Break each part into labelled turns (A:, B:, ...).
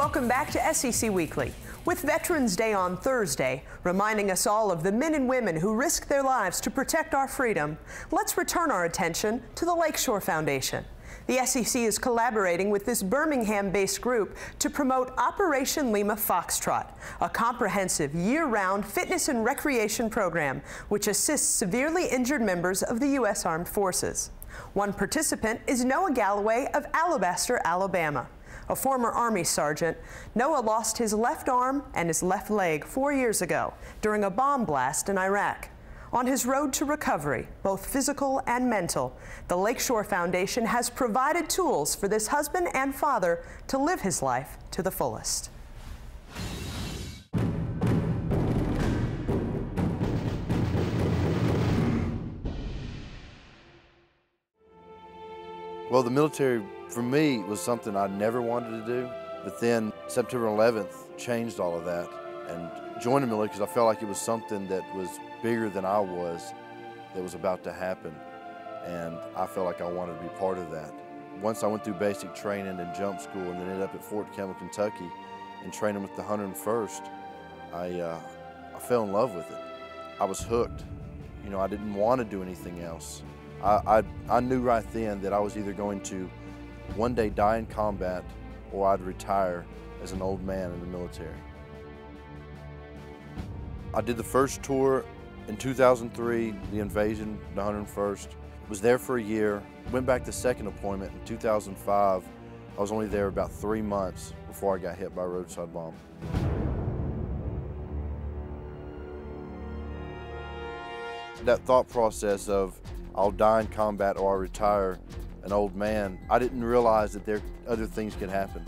A: Welcome back to SEC Weekly. With Veterans Day on Thursday, reminding us all of the men and women who risk their lives to protect our freedom, let's return our attention to the Lakeshore Foundation. The SEC is collaborating with this Birmingham-based group to promote Operation Lima Foxtrot, a comprehensive year-round fitness and recreation program which assists severely injured members of the U.S. Armed Forces. One participant is Noah Galloway of Alabaster, Alabama. A former Army sergeant, Noah lost his left arm and his left leg 4 years ago during a bomb blast in Iraq. On his road to recovery, both physical and mental, the Lakeshore Foundation has provided tools for this husband and father to live his life to the fullest.
B: Well, the military, for me, was something I never wanted to do, but then September 11th changed all of that, and joined the military because I felt like it was something that was bigger than I was, that was about to happen, and I felt like I wanted to be part of that. Once I went through basic training and jump school and then ended up at Fort Campbell, Kentucky, and training with the 101st, I fell in love with it. I was hooked. You know, I didn't want to do anything else. I knew right then that I was either going to one day die in combat or I'd retire as an old man in the military. I did the first tour in 2003, the invasion, the 101st. Was there for a year, went back to second appointment in 2005. I was only there about 3 months before I got hit by a roadside bomb. That thought process of I'll die in combat or I'll retire an old man, I didn't realize that other things could happen.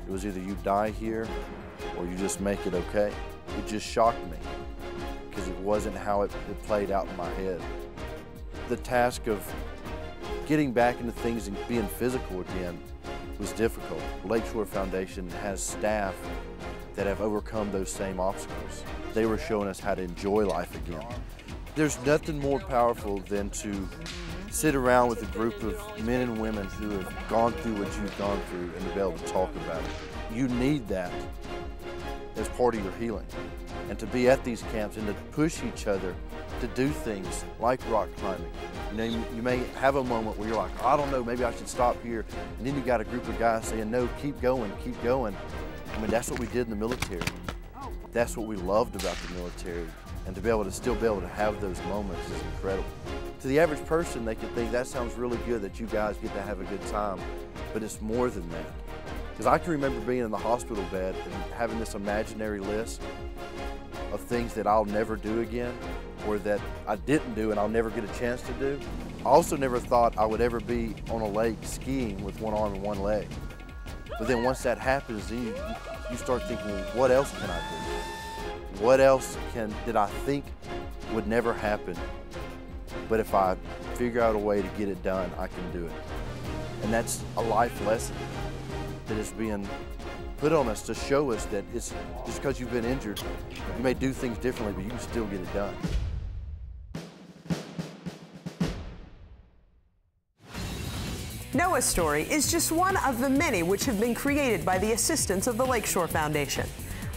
B: It was either you die here or you just make it okay. It just shocked me because it wasn't how it played out in my head. The task of getting back into things and being physical again was difficult. Lakeshore Foundation has staff that have overcome those same obstacles. They were showing us how to enjoy life again. There's nothing more powerful than to sit around with a group of men and women who have gone through what you've gone through and to be able to talk about it. You need that as part of your healing. And to be at these camps and to push each other to do things like rock climbing. You know, you may have a moment where you're like, I don't know, maybe I should stop here. And then you got a group of guys saying, no, keep going, keep going. I mean, that's what we did in the military. That's what we loved about the military. And to be able to still be able to have those moments is incredible. To the average person, they could think that sounds really good that you guys get to have a good time, but it's more than that. Because I can remember being in the hospital bed and having this imaginary list of things that I'll never do again, or that I didn't do and I'll never get a chance to do. I also never thought I would ever be on a lake skiing with one arm and one leg. But then once that happens, then you start thinking, well, what else can I do? What else did I think would never happen? But if I figure out a way to get it done, I can do it. And that's a life lesson that is being put on us to show us that it's just because you've been injured, you may do things differently, but you can still get it done.
A: Noah's story is just one of the many which have been created by the assistance of the Lakeshore Foundation.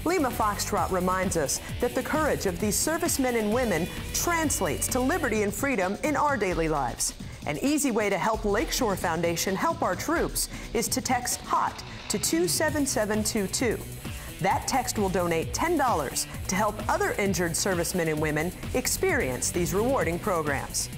A: Lima Foxtrot reminds us that the courage of these servicemen and women translates to liberty and freedom in our daily lives. An easy way to help Lakeshore Foundation help our troops is to text HOT to 27722. That text will donate $10 to help other injured servicemen and women experience these rewarding programs.